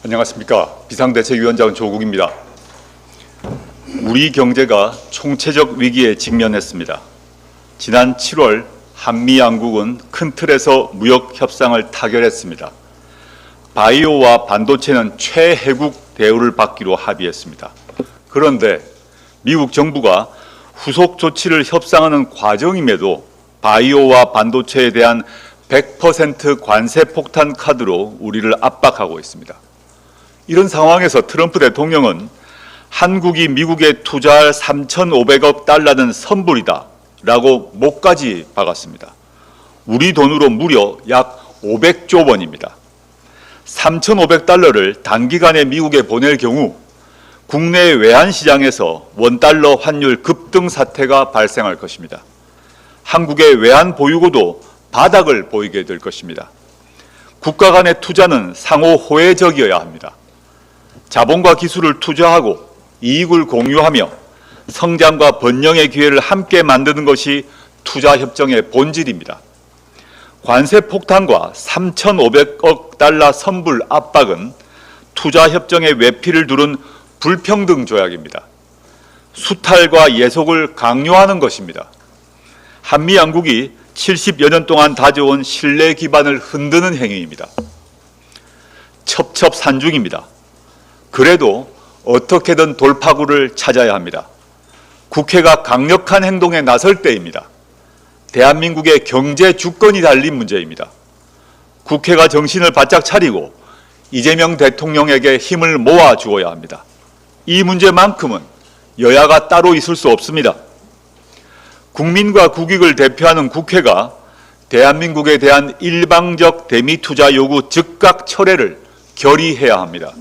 안녕하십니까. 비상대책위원장 조국입니다. 우리 경제가 총체적 위기에 직면했습니다. 지난 7월 한미 양국은 큰 틀에서 무역 협상을 타결했습니다. 바이오와 반도체는 최혜국 대우를 받기로 합의했습니다. 그런데 미국 정부가 후속 조치를 협상하는 과정임에도 바이오와 반도체에 대한 100% 관세 폭탄 카드로 우리를 압박하고 있습니다. 이런 상황에서 트럼프 대통령은 한국이 미국에 투자할 3,500억 달러는 선불이다 라고 목까지 박았습니다. 우리 돈으로 무려 약 500조 원입니다. 3,500달러를 단기간에 미국에 보낼 경우 국내 외환시장에서 원달러 환율 급등 사태가 발생할 것입니다. 한국의 외환 보유고도 바닥을 보이게 될 것입니다. 국가 간의 투자는 상호 호혜적이어야 합니다. 자본과 기술을 투자하고 이익을 공유하며 성장과 번영의 기회를 함께 만드는 것이 투자협정의 본질입니다. 관세 폭탄과 3,500억 달러 선불 압박은 투자협정의 외피를 두른 불평등 조약입니다. 수탈과 예속을 강요하는 것입니다. 한미 양국이 70여 년 동안 다져온 신뢰 기반을 흔드는 행위입니다. 첩첩산중입니다. 그래도 어떻게든 돌파구를 찾아야 합니다. 국회가 강력한 행동에 나설 때입니다. 대한민국의 경제 주권이 달린 문제입니다. 국회가 정신을 바짝 차리고 이재명 대통령에게 힘을 모아 주어야 합니다. 이 문제만큼은 여야가 따로 있을 수 없습니다. 국민과 국익을 대표하는 국회가 대한민국에 대한 일방적 대미 투자 요구 즉각 철회를 결의해야 합니다.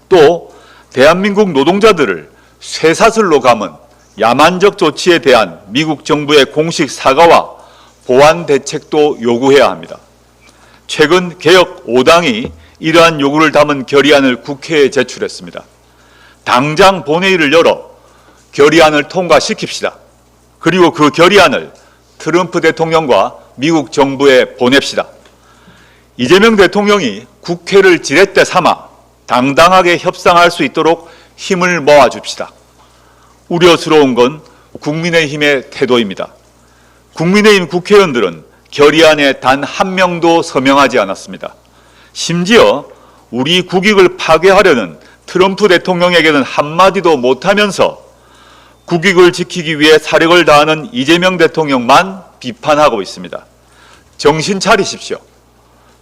또 대한민국 노동자들을 쇠사슬로 감은 야만적 조치에 대한 미국 정부의 공식 사과와 보완 대책도 요구해야 합니다. 최근 개혁 5당이 이러한 요구를 담은 결의안을 국회에 제출했습니다. 당장 본회의를 열어 결의안을 통과시킵시다. 그리고 그 결의안을 트럼프 대통령과 미국 정부에 보냅시다. 이재명 대통령이 국회를 지렛대 삼아 당당하게 협상할 수 있도록 힘을 모아줍시다. 우려스러운 건 국민의힘의 태도입니다. 국민의힘 국회의원들은 결의안에 단 한 명도 서명하지 않았습니다. 심지어 우리 국익을 파괴하려는 트럼프 대통령에게는 한마디도 못하면서 국익을 지키기 위해 사력을 다하는 이재명 대통령만 비판하고 있습니다. 정신 차리십시오.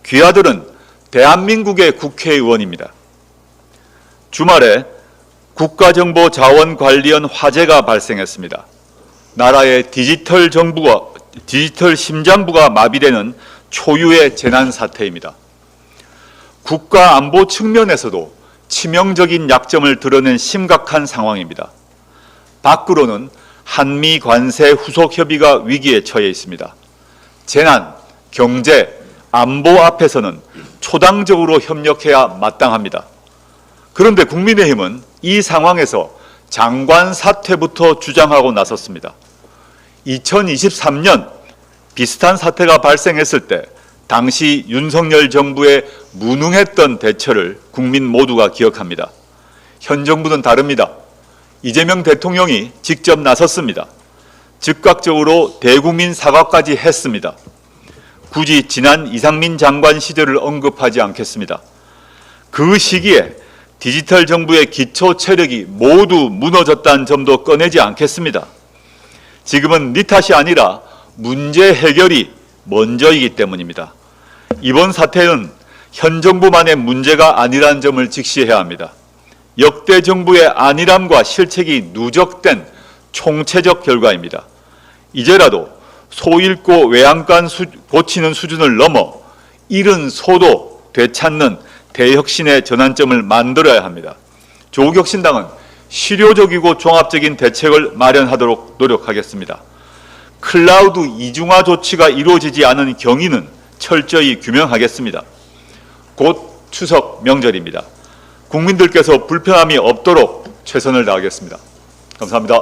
귀하들은 대한민국의 국회의원입니다. 주말에 국가정보자원관리원 화재가 발생했습니다. 나라의 디지털 심장부가 마비되는 초유의 재난 사태입니다. 국가 안보 측면에서도 치명적인 약점을 드러낸 심각한 상황입니다. 밖으로는 한미 관세 후속 협의가 위기에 처해 있습니다. 재난, 경제, 안보 앞에서는 초당적으로 협력해야 마땅합니다. 그런데 국민의힘은 이 상황에서 장관 사퇴부터 주장하고 나섰습니다. 2023년 비슷한 사태가 발생했을 때 당시 윤석열 정부의 무능했던 대처를 국민 모두가 기억합니다. 현 정부는 다릅니다. 이재명 대통령이 직접 나섰습니다. 즉각적으로 대국민 사과까지 했습니다. 굳이 지난 이상민 장관 시절을 언급하지 않겠습니다. 그 시기에 디지털 정부의 기초 체력이 모두 무너졌다는 점도 꺼내지 않겠습니다. 지금은 네 탓이 아니라 문제 해결이 먼저이기 때문입니다. 이번 사태는 현 정부만의 문제가 아니라는 점을 직시해야 합니다. 역대 정부의 안일함과 실책이 누적된 총체적 결과입니다. 이제라도 소 잃고 외양간 고치는 수준을 넘어 잃은 소도 되찾는 대혁신의 전환점을 만들어야 합니다. 조국혁신당은 실효적이고 종합적인 대책을 마련하도록 노력하겠습니다. 클라우드 이중화 조치가 이루어지지 않은 경위는 철저히 규명하겠습니다. 곧 추석 명절입니다. 국민들께서 불편함이 없도록 최선을 다하겠습니다. 감사합니다.